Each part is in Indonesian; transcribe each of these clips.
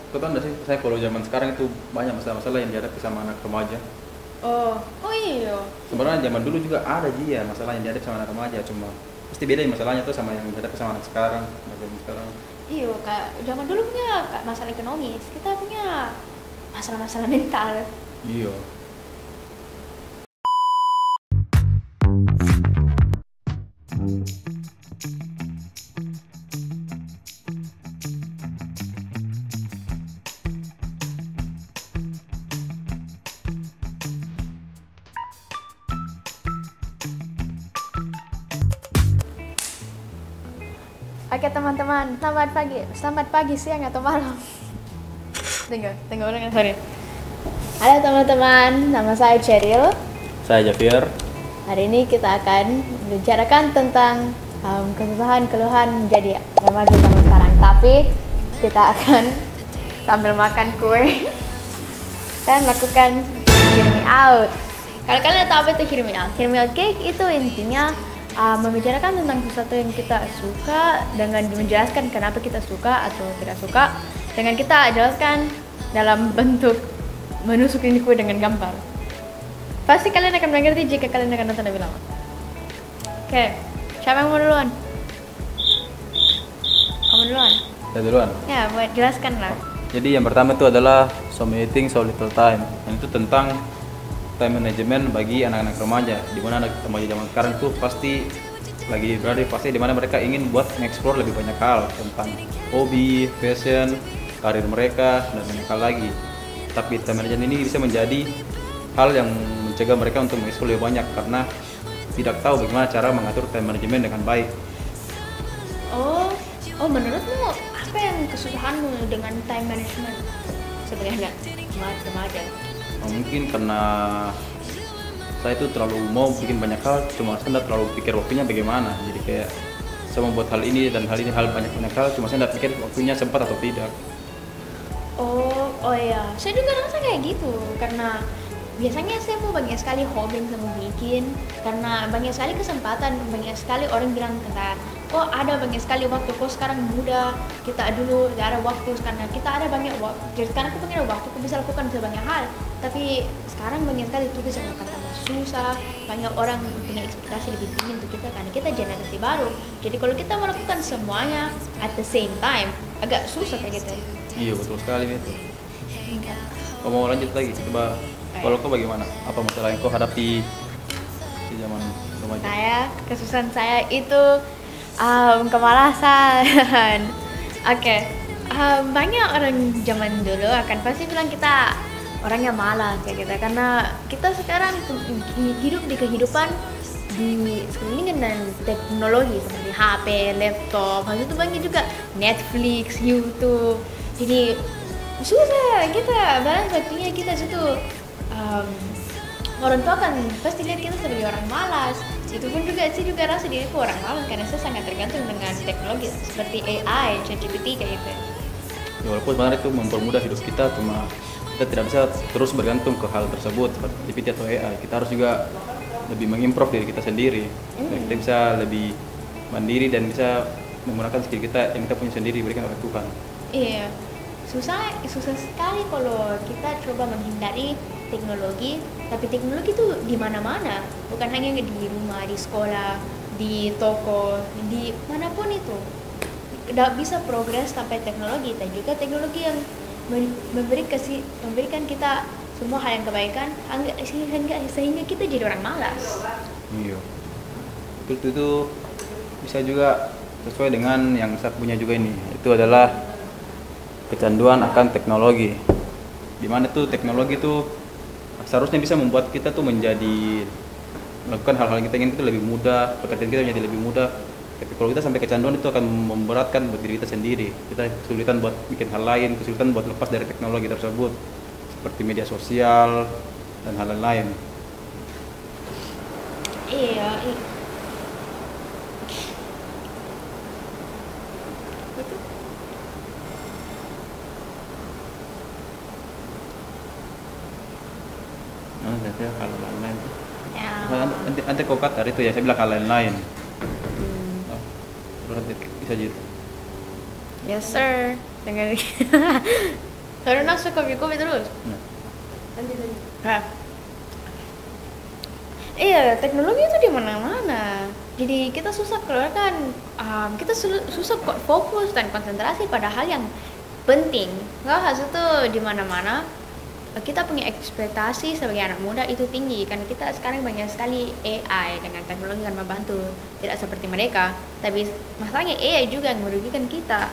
Kau tahu nggak sih, saya kalau zaman sekarang itu banyak masalah-masalah yang dihadapi sama anak remaja. Oh iya. Sebenarnya zaman dulu juga ada ya masalah yang dihadapi sama anak remaja, cuma pasti beda ya masalahnya tuh sama yang dihadapi sama anak sekarang, anak zaman sekarang. Iya, kak zaman dulu punya kak masalah ekonomis, kita punya masalah-masalah mental. Iya. Oke teman-teman, selamat pagi, siang atau malam. Tunggu ulang, sorry. Halo teman-teman, nama saya Cheryl. Saya Jafir. Hari ini kita akan membicarakan tentang kesusahan, keluhan menjadi remaja zaman sekarang. Tapi kita akan sambil makan kue dan lakukan hear me out. Kalau kalian tahu apa itu hear me out? Hear me out cake itu intinya membicarakan tentang sesuatu yang kita suka dengan menjelaskan kenapa kita suka atau tidak suka, dengan kita jelaskan dalam bentuk menusuk ini kue dengan gambar. Pasti kalian akan mengerti jika kalian akan nonton lebih lama. Oke, siapa yang mau duluan? Kamu duluan? Saya duluan. Ya, buat jelaskan lah. Jadi yang pertama itu adalah So Many Things So Little Time. Yang itu tentang time management bagi anak-anak remaja, di mana anak remaja zaman sekarang tuh pasti lagi berada di fase di mana mereka ingin buat mengeksplor lebih banyak hal tentang hobi, passion, karir mereka dan banyak hal lagi. Tapi time management ini bisa menjadi hal yang mencegah mereka untuk mengeksplor lebih banyak karena tidak tahu bagaimana cara mengatur time management dengan baik. Oh, menurutmu apa yang kesusahanmu dengan time management sebagai anak remaja? Mungkin karena saya itu terlalu mau bikin banyak hal, cuma saya tidak terlalu pikir waktunya bagaimana. Jadi kayak saya mau buat hal ini dan hal ini, hal banyak hal, cuma saya tidak pikir waktunya sempat atau tidak. Oh ya, saya juga rasa kayak gitu karena biasanya saya mau banyak sekali hobi yang saya mau bikin karena banyak sekali kesempatan, banyak sekali orang bilang kata, oh ada banyak sekali waktu, kok sekarang muda, kita dulu tidak ada waktu karena kita ada banyak waktu. Jadi sekarang aku punya waktu, aku bisa lakukan banyak hal, tapi sekarang banyak sekali tugas yang akan tambah susah, banyak orang punya ekspektasi lebih tinggi untuk kita karena kita generasi baru. Jadi kalau kita melakukan semuanya at the same time, agak susah kayak gitu. Iya betul sekali itu. Kau mau lanjut lagi? Coba kalau kau bagaimana? Apa masalah yang kau hadapi di zaman remaja? Kesusahan saya itu kemalasan. Oke. Banyak orang zaman dulu akan pasti bilang kita orangnya malas kayak gitu karena kita sekarang hidup di kehidupan di sekeliling dengan teknologi seperti HP, laptop, habis itu banyak juga Netflix, YouTube. Jadi susah kita balance waktunya, kita situ orang tua kan pasti lihat kita sebagai orang malas. Itu pun juga saya juga rasa diriku orang malas karena saya sangat tergantung dengan teknologi seperti AI, ChatGPT kayak gitu. Ya, walaupun sebenarnya itu mempermudah hidup kita, cuma kita tidak bisa terus bergantung ke hal tersebut seperti GPT atau AI. Kita harus juga lebih mengimprove diri kita sendiri. Dan kita bisa lebih mandiri dan bisa menggunakan skill kita yang kita punya sendiri diberikan oleh Tuhan. Iya, susah sekali kalau kita coba menghindari teknologi, tapi teknologi itu di mana-mana, bukan hanya di rumah, di sekolah, di toko, di manapun itu. Tidak bisa progres tanpa teknologi, dan juga teknologi yang memberikan kita semua hal yang kebaikan, sehingga kita jadi orang malas. Iya. Itu bisa juga sesuai dengan yang saya punya juga ini. Itu adalah kecanduan akan teknologi. Dimana tuh teknologi tuh seharusnya bisa membuat kita tuh menjadi melakukan hal-hal yang kita ingin itu lebih mudah, pekerjaan kita menjadi lebih mudah. Tapi kalau kita sampai kecanduan itu akan memberatkan buat diri kita sendiri. Kita kesulitan buat bikin hal lain, kesulitan buat lepas dari teknologi tersebut seperti media sosial dan hal lain. Iya. Saya hal lain. Ya. Nanti kau kata itu ya, saya bilang hal lain. Berarti bisa gitu. Yes sir. Dengan Karena suka kopi terus. Nah, Hah. Iya, teknologi itu di mana-mana. Jadi kita susah keluarkan, kita susah kok fokus dan konsentrasi pada hal yang penting. Nggak harus itu di mana-mana. Kita punya ekspektasi sebagai anak muda itu tinggi karena kita sekarang banyak sekali AI dengan teknologi yang membantu, tidak seperti mereka. Tapi masalahnya AI juga yang merugikan kita.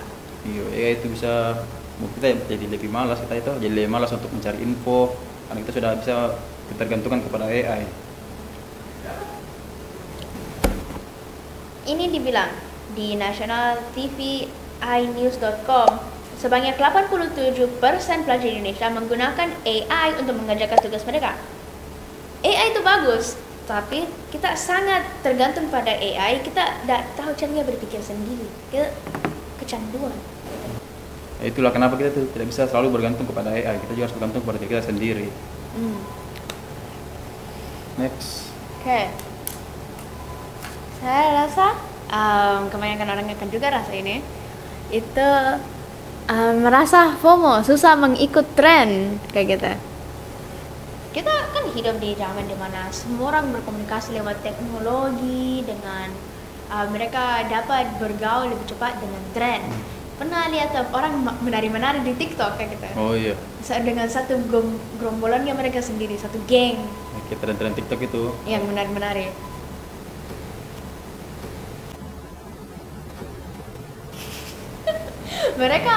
iya, ya itu bisa kita jadi lebih malas, kita itu jadi lebih malas untuk mencari info karena kita sudah bisa ketergantungan kepada AI. Ini dibilang di nationaltvinews.com sebanyak 87% pelajar Indonesia menggunakan AI untuk mengerjakan tugas mereka. AI itu bagus, tapi kita sangat tergantung pada AI. Kita tidak tahu caranya berpikir sendiri. Kita kecanduan. Itulah kenapa kita tuh tidak bisa selalu bergantung kepada AI. Kita juga harus bergantung kepada diri kita sendiri. Next. Oke. Saya rasa kebanyakan orang akan juga rasa ini. Itu merasa FOMO, susah mengikut tren kayak gitu. Kita kan hidup di zaman dimana semua orang berkomunikasi lewat teknologi dengan mereka dapat bergaul lebih cepat dengan tren. Pernah lihat orang menari-menari di TikTok kayak gitu? Oh iya. Dengan satu gerombolannya mereka sendiri, satu geng Kita tren TikTok itu. yang menari-menari. Mereka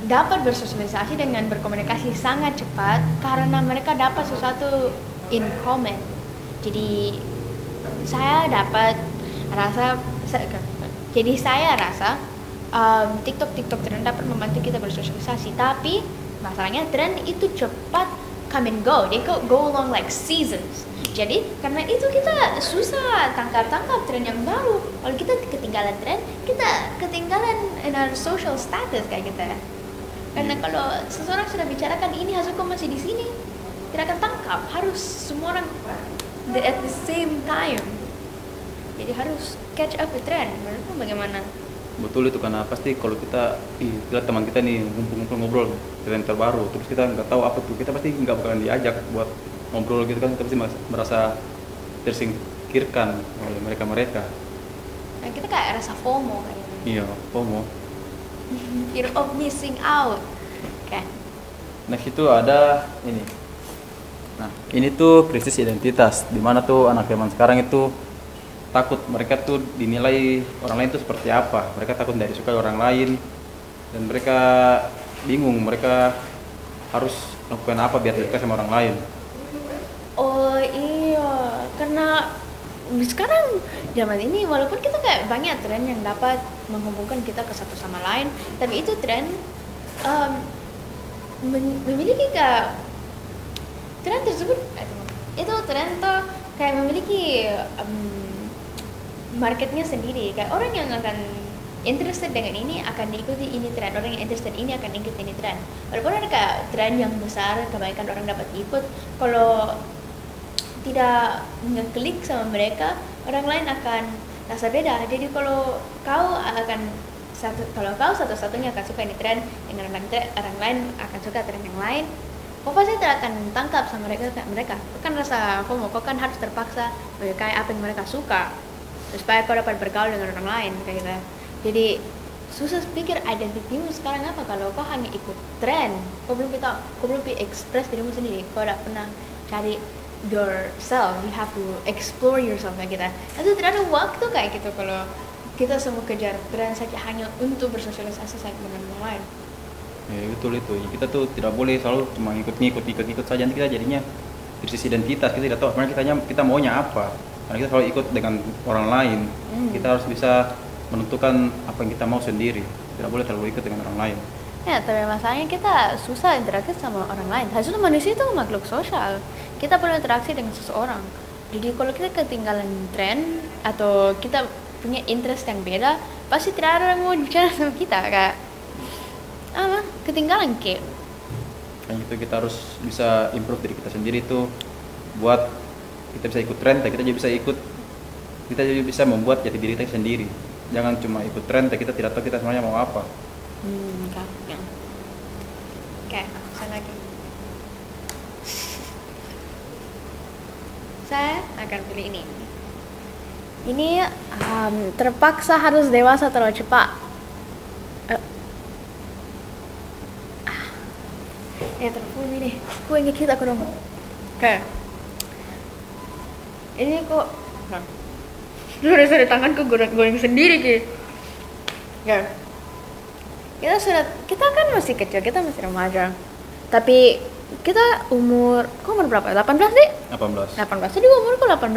dapat bersosialisasi dengan berkomunikasi sangat cepat karena mereka dapat sesuatu in common. Jadi saya rasa TikTok tren dapat membantu kita bersosialisasi, tapi masalahnya tren itu cepat come and go, they go along like seasons. Jadi karena itu kita susah tangkap tren yang baru. Kalau kita ketinggalan tren, kita ketinggalan in our social status kayak gitu. Karena kalau seseorang sudah bicarakan ini, Hazuko masih di sini, tidak akan tangkap. Harus semua orang at the same time. Jadi harus catch up with trend. Menurutmu bagaimana? Betul itu, karena pasti kalau kita lihat teman kita nih ngumpul-ngumpul ngobrol tren terbaru, terus kita nggak tahu apa tuh, kita pasti nggak bakalan diajak buat ngobrol gitu kan, kita pasti merasa tersingkirkan oleh mereka. Nah, kita kayak rasa FOMO kayaknya. Iya, FOMO. Fear of missing out. Oke. Next itu ada ini. Nah, ini tuh krisis identitas, di mana tuh anak zaman sekarang itu takut mereka tuh dinilai orang lain tuh seperti apa. Mereka takut dari suka orang lain dan mereka bingung mereka harus lakukan apa biar dekat sama orang lain. Oh iya, karena sekarang zaman ini walaupun kita kayak banyak tren yang dapat menghubungkan kita ke satu sama lain, tapi itu tren memiliki tren tersebut itu tren tuh kayak memiliki marketnya sendiri. Kayak orang yang akan interested dengan ini akan diikuti ini tren, orang yang interested ini akan ikut ini tren. Walaupun ada kayak tren yang besar, kebanyakan orang dapat ikut, kalau tidak ngeklik sama mereka, orang lain akan rasa beda. Jadi kalau kau satu-satunya akan suka ini tren, dengan orang lain akan suka tren yang lain, kau pasti tidak akan tangkap sama mereka. Kau kan rasa FOMO, kau kan harus terpaksa kayak apa yang mereka suka supaya kau dapat bergaul dengan orang lain kayak gitu. Jadi susah pikir identitimu sekarang apa kalau kau hanya ikut tren. Kau belum express dirimu sendiri. Kau tidak pernah cari yourself. You have to explore yourself kayak gitu. Itu tidak ada waktu kayak gitu kalau kita semua kejar tren saja hanya untuk bersosialisasi dengan orang lain. Ya, betul itu. Kita tuh tidak boleh selalu cuma ikut saja, nanti kita jadinya krisis identitas. Kita tidak tahu sebenarnya kita maunya apa. Karena kita selalu ikut dengan orang lain. Kita harus bisa menentukan apa yang kita mau sendiri. Tidak boleh terlalu ikut dengan orang lain. Ya, tapi masalahnya kita susah interaksi sama orang lain. Harusnya manusia itu makhluk sosial. Kita perlu interaksi dengan seseorang. Jadi kalau kita ketinggalan tren atau kita punya interest yang beda, pasti tidak ada yang mau bicara sama kita. Kayak ketinggalan kayak. Kan itu kita harus bisa improve diri kita sendiri tuh, buat kita bisa ikut tren, kita juga bisa membuat jati diri kita sendiri. Jangan cuma ikut tren, kita tidak tahu kita sebenarnya mau apa. Oke. Oke, pesan lagi. Saya akan pilih ini. Ini terpaksa harus dewasa terlalu cepat. Terpukul ini. Gue ngikut aku dong. Oke. Ini kok. Sorry, tanganku goreng sendiri ki. Oke. Kita kan masih kecil, kita masih remaja. Tapi kita umur berapa? 18 deh? 18. Jadi umurku 18.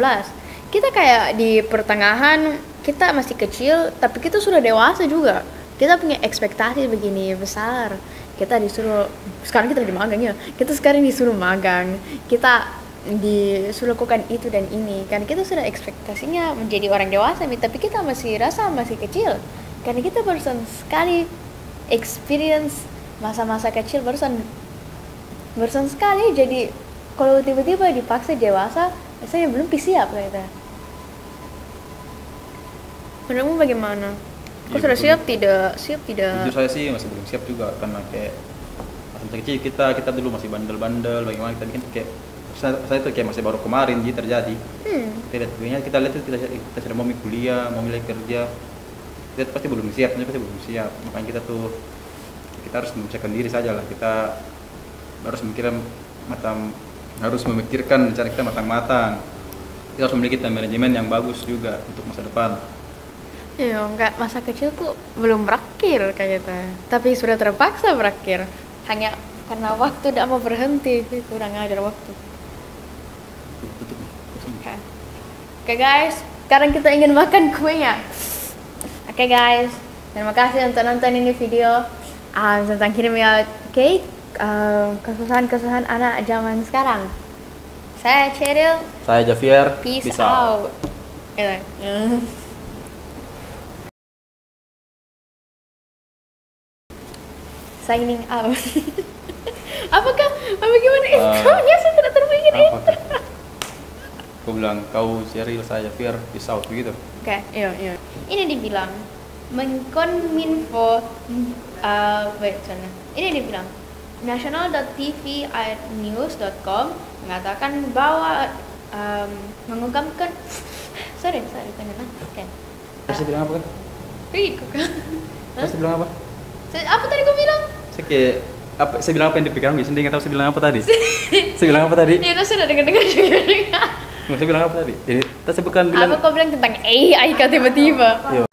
Kita kayak di pertengahan, kita masih kecil, tapi kita sudah dewasa juga. Kita punya ekspektasi begini besar. Kita disuruh, sekarang kita lagi magang ya. Kita sekarang disuruh magang. Kita disuruh lakukan itu dan ini. Karena kita sudah ekspektasinya menjadi orang dewasa, tapi kita masih kecil. Karena kita barusan sekali experience masa-masa kecil barusan sekali, jadi kalau tiba-tiba dipaksa dewasa rasanya belum siap gitu. Menurutmu bagaimana? Kau sudah siap tidak? Jujur saya sih masih belum siap juga, karena kayak masa kecil kita dulu masih bandel-bandel, bagaimana kita bikin kayak saya itu kayak masih baru kemarin jadi terjadi. Kita lihat itu kita sudah mau kuliah, mau mulai kerja, kita pasti belum siap. Makanya kita harus mempersiapkan diri saja lah. Kita harus memikirkan rencana kita matang-matang. Kita harus memiliki manajemen yang bagus juga untuk masa depan. Iya, enggak, masa kecilku belum berakhir kayak gitu. Tapi sudah terpaksa berakhir hanya karena waktu tidak mau berhenti. Kurang ajar waktu. Oke guys, sekarang kita ingin makan kuenya. Oke guys, terima kasih untuk nonton ini video tentang kirimnya cake, kesusahan anak zaman sekarang. Saya Cheryl. Saya Javier. Peace out. Signing out. Apa gimana intronya? Saya tidak terpikir intro. Aku bilang kau Cheryl, saya Javier, peace out begitu. Oke, iya. Ini dibilang Menkominfo ini dibilang national.tv@news.com mengatakan bahwa mengungkapkan sorry tanya. Oke. Saya bilang apa kan? Saya bilang apa? Apa tadi kau bilang? Saya bilang apa yang dipikiran gue sendiri, nggak tahu saya bilang apa tadi. Saya bilang apa tadi? Ya, sudah dengar juga. Saya bilang apa tadi? Jadi, saya bukan bilang. Apa kau bilang tentang AI kah tiba-tiba?